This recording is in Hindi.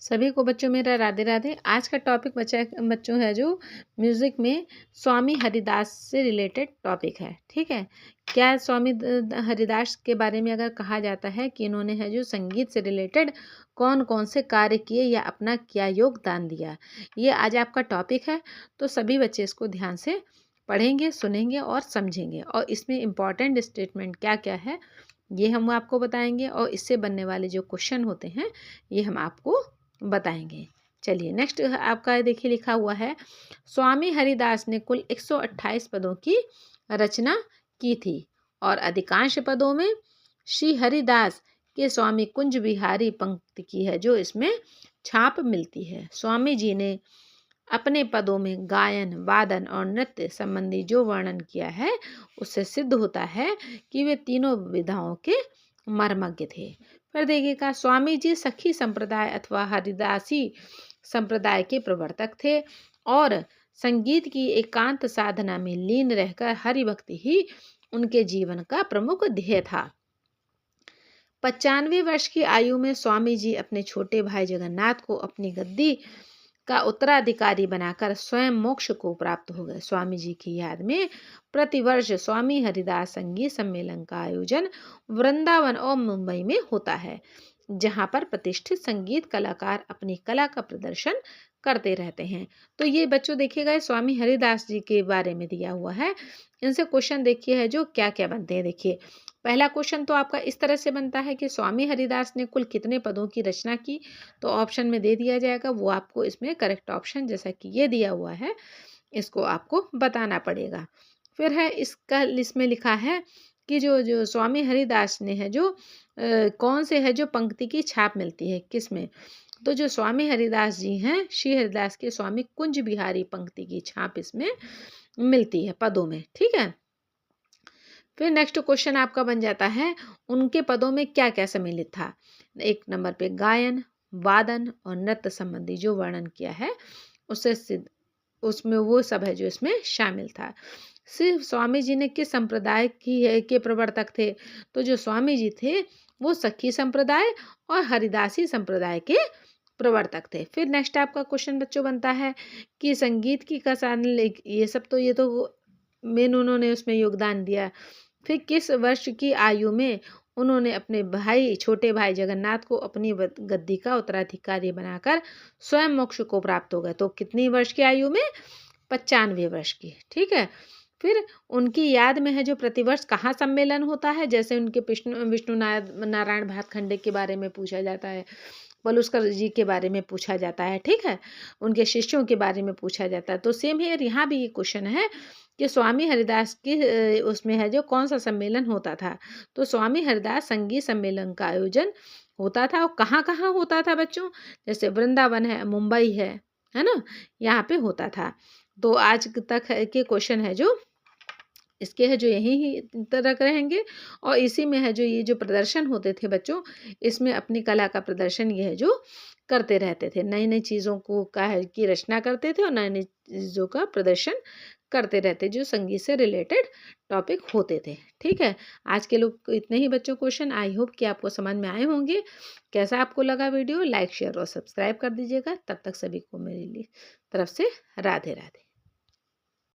सभी को बच्चों मेरा राधे राधे। आज का टॉपिक बच्चों है जो म्यूज़िक में स्वामी हरिदास से रिलेटेड टॉपिक है। ठीक है, क्या स्वामी हरिदास के बारे में अगर कहा जाता है कि इन्होंने है जो संगीत से रिलेटेड कौन कौन से कार्य किए या अपना क्या योगदान दिया, ये आज आपका टॉपिक है। तो सभी बच्चे इसको ध्यान से पढ़ेंगे, सुनेंगे और समझेंगे, और इसमें इम्पॉर्टेंट स्टेटमेंट क्या क्या है ये हम आपको बताएंगे, और इससे बनने वाले जो क्वेश्चन होते हैं ये हम आपको बताएंगे। चलिए नेक्स्ट आपका देखिए लिखा हुआ है, स्वामी हरिदास ने कुल 128 पदों की रचना की थी और अधिकांश पदों में श्री हरिदास के स्वामी कुंज बिहारी पंक्ति की है जो इसमें छाप मिलती है। स्वामी जी ने अपने पदों में गायन, वादन और नृत्य संबंधी जो वर्णन किया है उससे सिद्ध होता है कि वे तीनों विधाओं के मर्मज्ञ थे। फिर देखिएगा, स्वामी जी सखी संप्रदाय अथवा हरिदासी संप्रदाय के प्रवर्तक थे और संगीत की एकांत साधना में लीन रहकर हरि भक्ति ही उनके जीवन का प्रमुख ध्येय था। 95 वर्ष की आयु में स्वामी जी अपने छोटे भाई जगन्नाथ को अपनी गद्दी का उत्तराधिकारी बनाकर स्वयं मोक्ष को प्राप्त हो गए। स्वामी जी की याद में प्रतिवर्ष स्वामी हरिदास संगीत सम्मेलन का आयोजन वृंदावन और मुंबई में होता है, जहां पर प्रतिष्ठित संगीत कलाकार अपनी कला का प्रदर्शन करते रहते हैं। तो ये बच्चों देखिएगा, स्वामी हरिदास जी के बारे में दिया हुआ है। इनसे क्वेश्चन देखिए है जो क्या क्या बनते हैं। देखिए, पहला क्वेश्चन तो आपका इस तरह से बनता है कि स्वामी हरिदास ने कुल कितने पदों की रचना की, तो ऑप्शन में दे दिया जाएगा। वो आपको इसमें करेक्ट ऑप्शन जैसा कि ये दिया हुआ है इसको आपको बताना पड़ेगा। फिर है इसका इसमें लिखा है कि जो जो स्वामी हरिदास ने है जो कौन से है जो पंक्ति की छाप मिलती है किसमें, तो जो स्वामी हरिदास जी हैं, श्री हरिदास के स्वामी कुंज बिहारी पंक्ति की छाप इसमें मिलती है पदों में। ठीक है, फिर नेक्स्ट क्वेश्चन आपका बन जाता है, उनके पदों में क्या क्या सम्मिलित था। एक नंबर पे गायन, वादन और नृत्य संबंधी जो वर्णन किया है उससे उसमें वो सब है जो इसमें शामिल था। सिर्फ स्वामी जी ने किस संप्रदाय की है के प्रवर्तक थे, तो जो स्वामी जी थे वो सखी संप्रदाय और हरिदासी संप्रदाय के प्रवर्तक थे। फिर नेक्स्ट आपका क्वेश्चन बच्चों बनता है कि संगीत की कसान, ये सब तो ये तो मेन उन्होंने उसमें योगदान दिया। फिर किस वर्ष की आयु में उन्होंने अपने भाई, छोटे भाई जगन्नाथ को अपनी गद्दी का उत्तराधिकारी बनाकर स्वयं मोक्ष को प्राप्त हो गए, तो कितनी वर्ष की आयु में, 95 वर्ष की। ठीक है, फिर उनकी याद में है जो प्रतिवर्ष कहाँ सम्मेलन होता है, जैसे उनके विष्णु नारायण भातखंडे के बारे में पूछा जाता है, पलुस्कर जी के बारे में पूछा जाता है। ठीक है, उनके शिष्यों के बारे में पूछा जाता है। तो सेम है यहाँ भी ये क्वेश्चन है कि स्वामी हरिदास की उसमें है जो कौन सा सम्मेलन होता था, तो स्वामी हरिदास संगीत सम्मेलन का आयोजन होता था। और कहाँ कहाँ होता था बच्चों, जैसे वृंदावन है, मुंबई है ना, यहाँ पे होता था। तो आज तक के क्वेश्चन है जो इसके है जो यही ही तरह रहेंगे, और इसी में है जो ये जो प्रदर्शन होते थे बच्चों, इसमें अपनी कला का प्रदर्शन ये है जो करते रहते थे, नई नई चीज़ों को का है की रचना करते थे और नई नई चीज़ों का प्रदर्शन करते रहते जो संगीत से रिलेटेड टॉपिक होते थे। ठीक है, आज के लोग इतने ही बच्चों क्वेश्चन, आई होप कि आपको समझ में आए होंगे। कैसा आपको लगा वीडियो, लाइक शेयर और सब्सक्राइब कर दीजिएगा। तब तक सभी को मेरी तरफ से राधे राधे।